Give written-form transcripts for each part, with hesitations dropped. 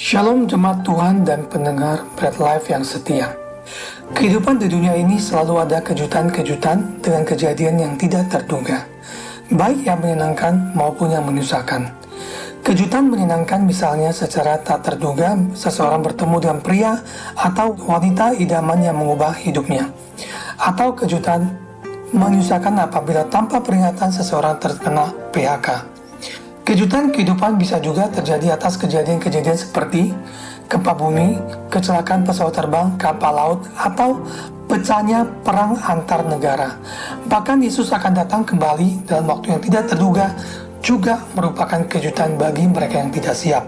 Shalom jemaat Tuhan dan pendengar Bread Life yang setia. Kehidupan di dunia ini selalu ada kejutan-kejutan dengan kejadian yang tidak terduga, baik yang menyenangkan maupun yang menyusahkan. Kejutan menyenangkan misalnya secara tak terduga seseorang bertemu dengan pria atau wanita idaman yang mengubah hidupnya. Atau kejutan menyusahkan apabila tanpa peringatan seseorang terkena PHK. Kejutan kehidupan bisa juga terjadi atas kejadian-kejadian seperti gempa bumi, kecelakaan pesawat terbang, kapal laut, atau pecahnya perang antar negara. Bahkan Yesus akan datang kembali dalam waktu yang tidak terduga juga merupakan kejutan bagi mereka yang tidak siap.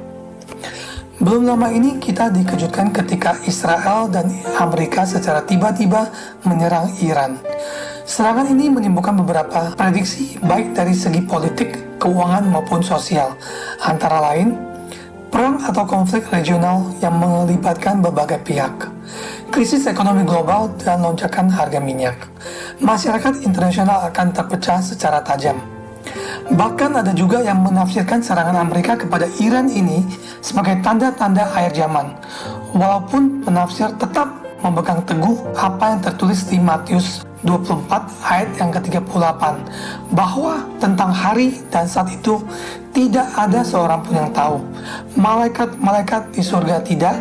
Belum lama ini kita dikejutkan ketika Israel dan Amerika secara tiba-tiba menyerang Iran. Serangan ini menimbulkan beberapa prediksi baik dari segi politik, keuangan maupun sosial. Antara lain, perang atau konflik regional yang melibatkan berbagai pihak, krisis ekonomi global dan lonjakan harga minyak. Masyarakat internasional akan terpecah secara tajam. Bahkan ada juga yang menafsirkan serangan Amerika kepada Iran ini sebagai tanda-tanda akhir zaman. Walaupun penafsir tetap memegang teguh apa yang tertulis di Matius 24 ayat yang ke-38 bahwa tentang hari dan saat itu tidak ada seorang pun yang tahu, malaikat-malaikat di surga tidak,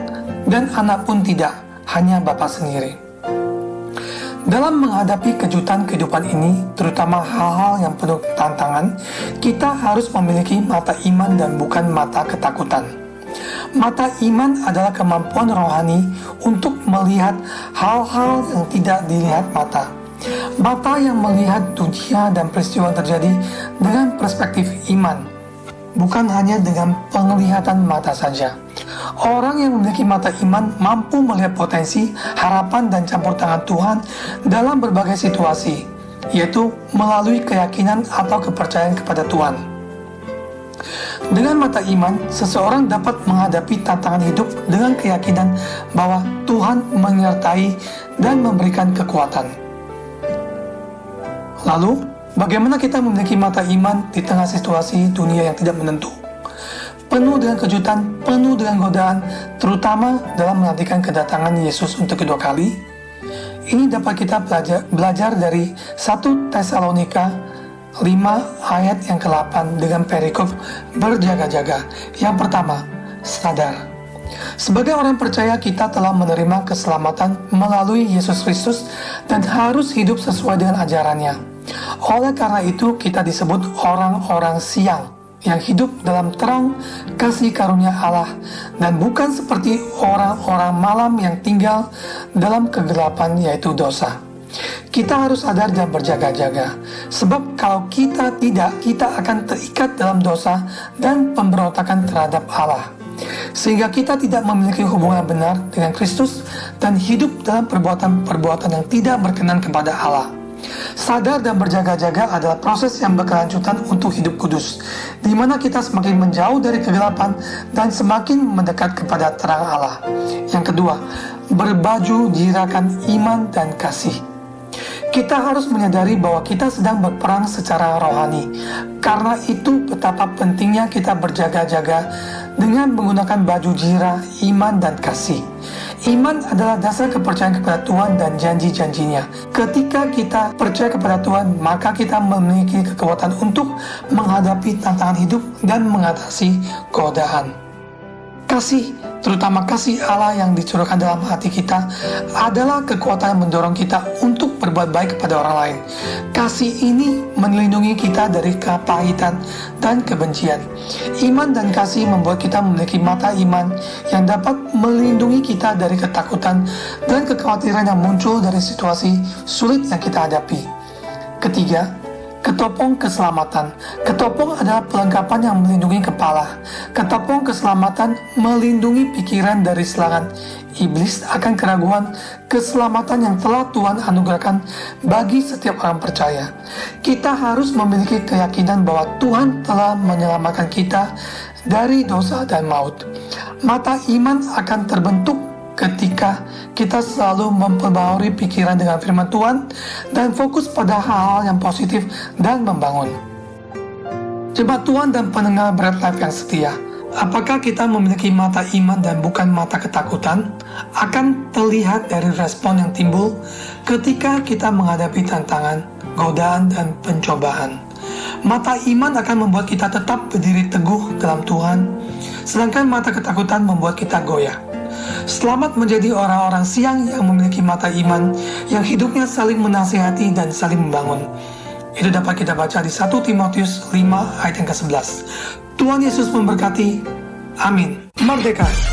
dan anak pun tidak, hanya Bapa sendiri. Dalam menghadapi kejutan kehidupan ini, terutama hal-hal yang penuh tantangan, kita harus memiliki mata iman dan bukan mata ketakutan. Mata iman adalah kemampuan rohani untuk melihat hal-hal yang tidak dilihat mata. Mata yang melihat dunia dan peristiwa yang terjadi dengan perspektif iman, bukan hanya dengan penglihatan mata saja. Orang yang memiliki mata iman mampu melihat potensi, harapan, dan campur tangan Tuhan dalam berbagai situasi, yaitu melalui keyakinan atau kepercayaan kepada Tuhan. Dengan mata iman, seseorang dapat menghadapi tantangan hidup dengan keyakinan bahwa Tuhan menyertai dan memberikan kekuatan. Lalu, bagaimana kita memiliki mata iman di tengah situasi dunia yang tidak menentu? Penuh dengan kejutan, penuh dengan godaan, terutama dalam menantikan kedatangan Yesus untuk kedua kali. Ini dapat kita belajar dari 1 Tesalonika 5 ayat yang ke-8 dengan perikop berjaga-jaga. Yang pertama, sadar. Sebagai orang percaya, kita telah menerima keselamatan melalui Yesus Kristus dan harus hidup sesuai dengan ajarannya. Oleh karena itu, kita disebut orang-orang siang yang hidup dalam terang kasih karunia Allah dan bukan seperti orang-orang malam yang tinggal dalam kegelapan, yaitu dosa. Kita harus sadar dan berjaga-jaga, sebab kalau kita tidak, kita akan terikat dalam dosa dan pemberontakan terhadap Allah, sehingga kita tidak memiliki hubungan benar dengan Kristus dan hidup dalam perbuatan-perbuatan yang tidak berkenan kepada Allah. Sadar dan berjaga-jaga adalah proses yang berkelanjutan untuk hidup kudus, di mana kita semakin menjauh dari kegelapan dan semakin mendekat kepada terang Allah. Yang kedua, berbaju jirakan iman dan kasih. Kita harus menyadari bahwa kita sedang berperang secara rohani. Karena itu betapa pentingnya kita berjaga-jaga dengan menggunakan baju jirah, iman, dan kasih. Iman adalah dasar kepercayaan kepada Tuhan dan janji-janjinya. Ketika kita percaya kepada Tuhan, maka kita memiliki kekuatan untuk menghadapi tantangan hidup dan mengatasi godaan. Kasih, terutama kasih Allah yang dicurahkan dalam hati kita, adalah kekuatan yang mendorong kita untuk berbuat baik kepada orang lain. Kasih ini melindungi kita dari kepahitan dan kebencian. Iman dan kasih membuat kita memiliki mata iman yang dapat melindungi kita dari ketakutan dan kekhawatiran yang muncul dari situasi sulit yang kita hadapi. Ketiga, ketopong keselamatan. Ketopong adalah perlengkapan yang melindungi kepala. Ketopong keselamatan melindungi pikiran dari serangan iblis akan keraguan keselamatan yang telah Tuhan anugerahkan bagi setiap orang percaya. Kita harus memiliki keyakinan bahwa Tuhan telah menyelamatkan kita dari dosa dan maut. Mata iman akan terbentuk ketika kita selalu memperbaharui pikiran dengan firman Tuhan dan fokus pada hal-hal yang positif dan membangun. Jemaat Tuhan dan pendengar Bread Life yang setia, Apakah kita memiliki mata iman dan bukan mata ketakutan? Akan terlihat dari respon yang timbul ketika kita menghadapi tantangan, godaan, dan pencobaan. Mata iman akan membuat kita tetap berdiri teguh dalam Tuhan, sedangkan mata ketakutan membuat kita goyah. Selamat menjadi orang-orang siang yang memiliki mata iman, yang hidupnya saling menasihati dan saling membangun. Itu dapat kita baca di 1 Timotius 5 ayat yang ke-11. Tuhan Yesus memberkati. Amin. Merdeka!